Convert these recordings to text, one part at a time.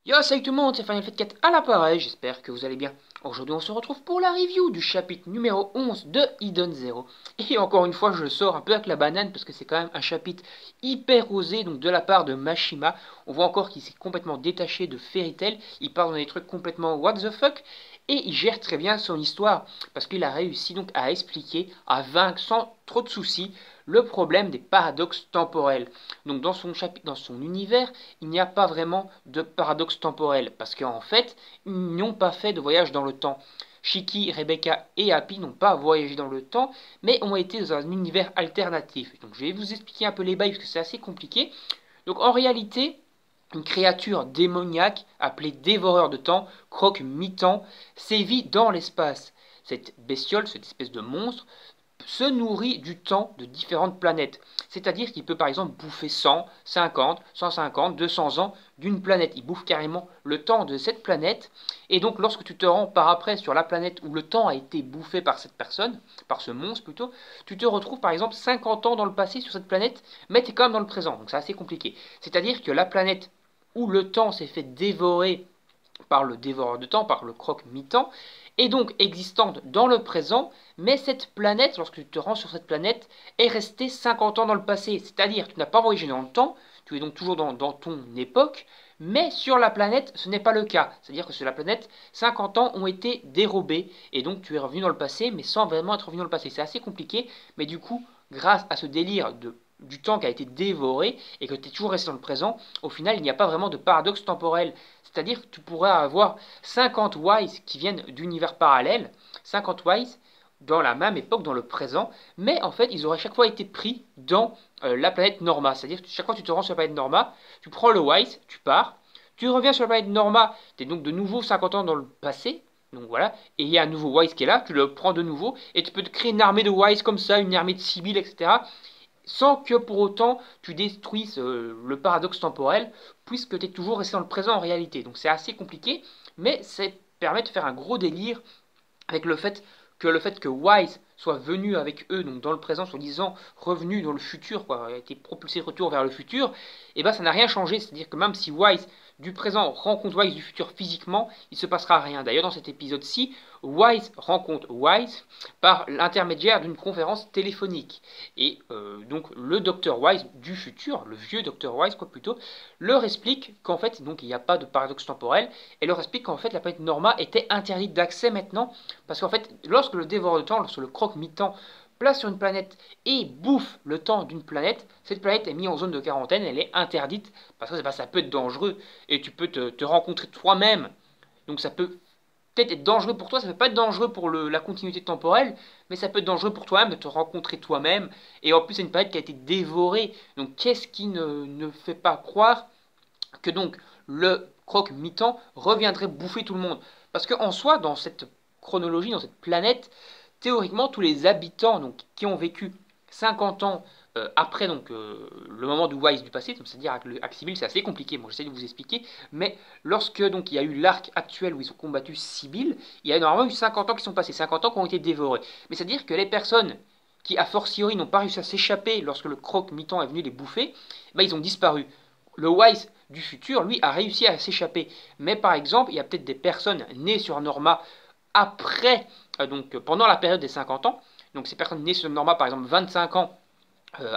Yo, salut tout le monde, c'est Final Fight 4 à l'appareil, j'espère que vous allez bien. Aujourd'hui on se retrouve pour la review du chapitre numéro 11 de Hidden Zero. Et encore une fois je sors un peu avec la banane parce que c'est quand même un chapitre hyper osé, donc de la part de Mashima. On voit encore qu'il s'est complètement détaché de Fairy Tail, il part dans des trucs complètement what the fuck. Et il gère très bien son histoire parce qu'il a réussi donc à expliquer, à vaincre sans trop de soucis le problème des paradoxes temporels. Donc dans son chapitre, dans son univers, il n'y a pas vraiment de paradoxe temporel parce qu'en fait, ils n'ont pas fait de voyage dans le temps. Shiki, Rebecca et Happy n'ont pas voyagé dans le temps, mais ont été dans un univers alternatif. Donc je vais vous expliquer un peu les bails parce que c'est assez compliqué. Donc en réalité, une créature démoniaque appelée Dévoreur de temps, Croque-Mitant, sévit dans l'espace. Cette bestiole, cette espèce de monstre, se nourrit du temps de différentes planètes. C'est-à-dire qu'il peut par exemple bouffer 100, 50, 150, 200 ans d'une planète. Il bouffe carrément le temps de cette planète. Et donc lorsque tu te rends par après sur la planète où le temps a été bouffé par cette personne, par ce monstre plutôt, tu te retrouves par exemple 50 ans dans le passé sur cette planète, mais tu es quand même dans le présent. Donc c'est assez compliqué. C'est-à-dire que la planète où le temps s'est fait dévorer par le dévoreur de temps, par le croque-mitant, est donc existante dans le présent, mais cette planète, lorsque tu te rends sur cette planète, est restée 50 ans dans le passé. C'est-à-dire, tu n'as pas voyagé dans le temps, tu es donc toujours dans ton époque, mais sur la planète, ce n'est pas le cas. C'est-à-dire que sur la planète, 50 ans ont été dérobés, et donc tu es revenu dans le passé, mais sans vraiment être revenu dans le passé. C'est assez compliqué, mais du coup, grâce à ce délire du temps qui a été dévoré et que tu es toujours resté dans le présent, au final, il n'y a pas vraiment de paradoxe temporel. C'est-à-dire que tu pourrais avoir 50 Wise qui viennent d'univers parallèles, 50 Wise dans la même époque, dans le présent, mais en fait, ils auraient chaque fois été pris dans la planète Norma. C'est-à-dire que chaque fois que tu te rends sur la planète Norma, tu prends le Wise, tu pars, tu reviens sur la planète Norma, tu es donc de nouveau 50 ans dans le passé, donc voilà, et il y a un nouveau Wise qui est là, tu le prends de nouveau, et tu peux te créer une armée de Wise comme ça, une armée de Sibyl, etc., sans que pour autant tu détruises le paradoxe temporel, puisque tu es toujours resté dans le présent en réalité. Donc c'est assez compliqué, mais ça permet de faire un gros délire avec le fait que Wise soit venu avec eux, donc dans le présent, soi-disant revenu dans le futur, quoi, a été propulsé de retour vers le futur, et ben ça n'a rien changé. C'est-à-dire que même si Wise du présent rencontre Wise du futur physiquement, il ne se passera rien. D'ailleurs, dans cet épisode-ci, Wise rencontre Wise par l'intermédiaire d'une conférence téléphonique. Et donc le docteur Wise du futur, le vieux docteur Wise quoi plutôt, leur explique qu'en fait donc il n'y a pas de paradoxe temporel et leur explique qu'en fait la planète Norma était interdite d'accès maintenant parce qu'en fait lorsque le dévoreur de temps, lorsque le croque-mitant place sur une planète et bouffe le temps d'une planète, cette planète est mise en zone de quarantaine, elle est interdite parce que ça peut être dangereux et tu peux te rencontrer toi-même. Donc ça peut peut-être être dangereux pour toi, ça peut pas être dangereux pour la continuité temporelle, mais ça peut être dangereux pour toi-même de te rencontrer toi-même. Et en plus, c'est une planète qui a été dévorée. Donc, qu'est-ce qui ne fait pas croire que donc le croque-mitant reviendrait bouffer tout le monde? Parce qu'en soi, dans cette chronologie, dans cette planète, théoriquement, tous les habitants donc, qui ont vécu 50 ans après donc, le moment du Wise du passé, c'est-à-dire avec Sibyl, c'est assez compliqué, moi j'essaie de vous expliquer, mais lorsque donc, il y a eu l'arc actuel où ils ont combattu Sibyl, il y a normalement eu 50 ans qui sont passés, 50 ans qui ont été dévorés. Mais c'est-à-dire que les personnes qui, a fortiori, n'ont pas réussi à s'échapper lorsque le croque-mitant est venu les bouffer, bah, ils ont disparu. Le Wise du futur, lui, a réussi à s'échapper. Mais par exemple, il y a peut-être des personnes nées sur Norma après, donc pendant la période des 50 ans, donc ces personnes nées sur Norma, par exemple 25 ans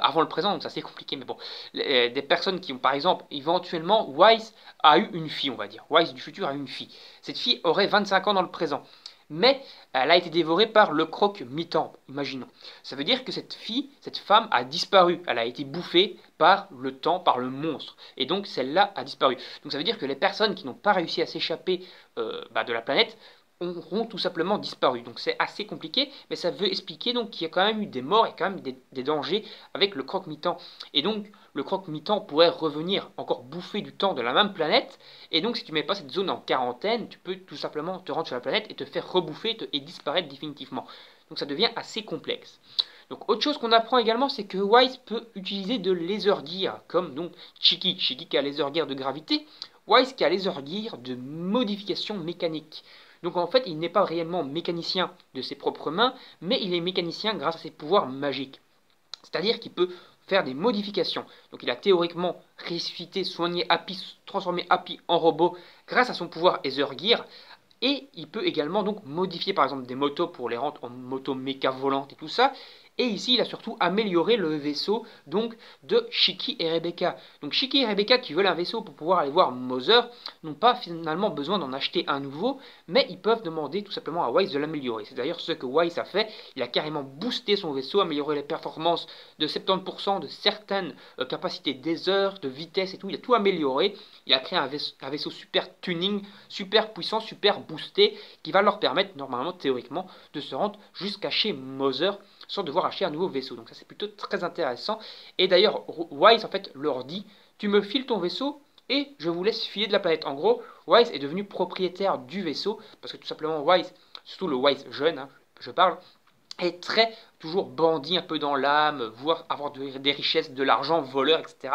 avant le présent, donc ça c'est compliqué, mais bon, des personnes qui ont par exemple, éventuellement, Wise a eu une fille, on va dire. Wise du futur a eu une fille. Cette fille aurait 25 ans dans le présent. Mais elle a été dévorée par le croque-mitant, imaginons. Ça veut dire que cette fille, cette femme a disparu. Elle a été bouffée par le temps, par le monstre. Et donc celle-là a disparu. Donc ça veut dire que les personnes qui n'ont pas réussi à s'échapper de la planète auront tout simplement disparu. Donc c'est assez compliqué, mais ça veut expliquer donc qu'il y a quand même eu des morts et quand même des dangers avec le croque-mitant. Et donc le croque-mitant pourrait revenir encore bouffer du temps de la même planète. Et donc si tu mets pas cette zone en quarantaine, tu peux tout simplement te rendre sur la planète et te faire rebouffer et disparaître définitivement. Donc ça devient assez complexe. Donc autre chose qu'on apprend également, c'est que Wise peut utiliser de laser gear, comme donc Shiki qui a laser gear de gravité, Wise qui a laser gear de modification mécanique. Donc en fait, il n'est pas réellement mécanicien de ses propres mains, mais il est mécanicien grâce à ses pouvoirs magiques. C'est-à-dire qu'il peut faire des modifications. Donc il a théoriquement ressuscité, soigné Happy, transformé Happy en robot grâce à son pouvoir Ether Gear. Et il peut également donc modifier par exemple des motos pour les rendre en moto méca volante et tout ça. Et ici, il a surtout amélioré le vaisseau donc de Shiki et Rebecca. Donc Shiki et Rebecca qui veulent un vaisseau pour pouvoir aller voir Mother n'ont pas finalement besoin d'en acheter un nouveau, mais ils peuvent demander tout simplement à Wise de l'améliorer. C'est d'ailleurs ce que Wise a fait. Il a carrément boosté son vaisseau, amélioré les performances de 70% de certaines capacités d'Ether, de vitesse et tout. Il a tout amélioré. Il a créé un vaisseau super tuning, super puissant, super boosté, qui va leur permettre normalement, théoriquement, de se rendre jusqu'à chez Mother sans devoir acheter un nouveau vaisseau. Donc ça c'est plutôt très intéressant. Et d'ailleurs Wise en fait leur dit, tu me files ton vaisseau et je vous laisse filer de la planète. En gros, Wise est devenu propriétaire du vaisseau parce que tout simplement Wise, surtout le Wise jeune, hein, je parle, est très toujours bandit un peu dans l'âme, voire avoir des richesses, de l'argent, voleur, etc.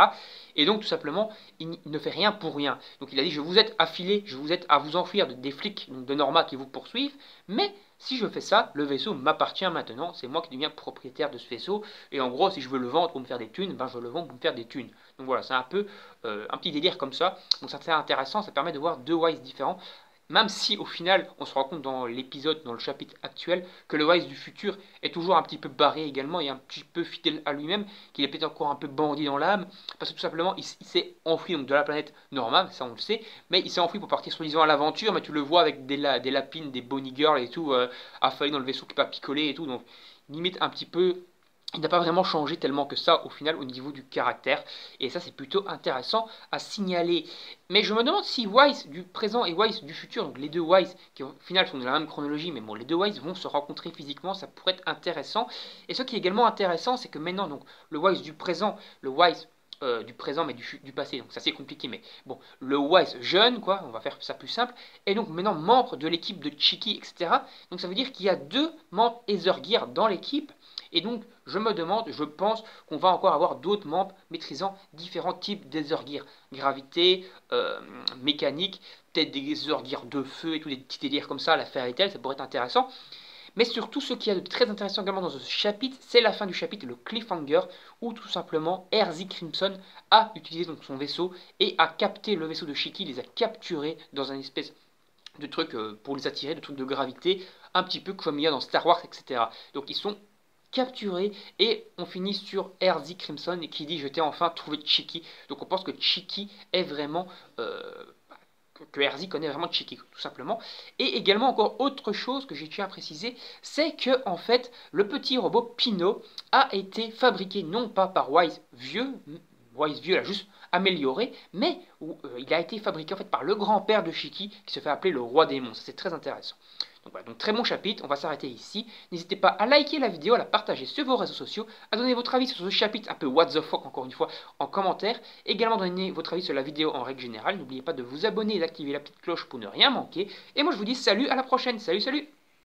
Et donc tout simplement, il ne fait rien pour rien. Donc il a dit, je vous aide à filer, je vous aide à vous enfuir des flics, donc de Norma qui vous poursuivent, mais si je fais ça, le vaisseau m'appartient maintenant, c'est moi qui deviens propriétaire de ce vaisseau, et en gros, si je veux le vendre pour me faire des thunes, ben je le vends pour me faire des thunes. Donc voilà, c'est un peu un petit délire comme ça, donc c'est intéressant, ça permet de voir deux Wise différents, même si au final, on se rend compte dans l'épisode, dans le chapitre actuel, que le Wise du futur est toujours un petit peu barré également et un petit peu fidèle à lui-même, qu'il est peut-être encore un peu bandit dans l'âme, parce que tout simplement, il s'est enfui donc, de la planète normale, ça on le sait, mais il s'est enfui pour partir soi-disant à l'aventure, mais tu le vois avec des lapines, des Bonnie Girls et tout, affalés dans le vaisseau qui peut pas picoler et tout, donc limite un petit peu. Il n'a pas vraiment changé tellement que ça au final au niveau du caractère. Et ça c'est plutôt intéressant à signaler. Mais je me demande si Wise du présent et Wise du futur, donc les deux Wise qui au final sont de la même chronologie, mais bon les deux Wise vont se rencontrer physiquement, ça pourrait être intéressant. Et ce qui est également intéressant, c'est que maintenant donc le Wise du présent, le Wise du présent mais du passé, donc ça c'est compliqué, mais bon, le Wise jeune, quoi, on va faire ça plus simple, et donc maintenant membre de l'équipe de Chiki, etc. Donc ça veut dire qu'il y a deux membres Ether Gear dans l'équipe, et donc je me demande, je pense qu'on va encore avoir d'autres membres maîtrisant différents types d'Ether Gear, gravité, mécanique, peut-être des Ether Gear de feu et tous des petits délires comme ça, la Fairy Tail, ça pourrait être intéressant. Mais surtout, ce qu'il y a de très intéressant également dans ce chapitre, c'est la fin du chapitre, le cliffhanger, où tout simplement RZ Crimson a utilisé donc son vaisseau et a capté le vaisseau de Shiki, les a capturés dans un espèce de truc pour les attirer, de trucs de gravité, un petit peu comme il y a dans Star Wars, etc. Donc ils sont capturés et on finit sur RZ Crimson qui dit je t'ai enfin trouvé Shiki. Donc on pense que Shiki est vraiment que RZ connaît vraiment Chiki, tout simplement. Et également, encore autre chose que j'ai tiens à préciser, c'est que, en fait, le petit robot Pino a été fabriqué non pas par Wise vieux l'a juste amélioré, mais il a été fabriqué en fait par le grand-père de Shiki, qui se fait appeler le roi des monstres. C'est très intéressant. Donc voilà, donc très bon chapitre, on va s'arrêter ici. N'hésitez pas à liker la vidéo, à la partager sur vos réseaux sociaux, à donner votre avis sur ce chapitre un peu what the fuck encore une fois en commentaire. Également donner votre avis sur la vidéo en règle générale. N'oubliez pas de vous abonner et d'activer la petite cloche pour ne rien manquer. Et moi je vous dis salut, à la prochaine, salut salut.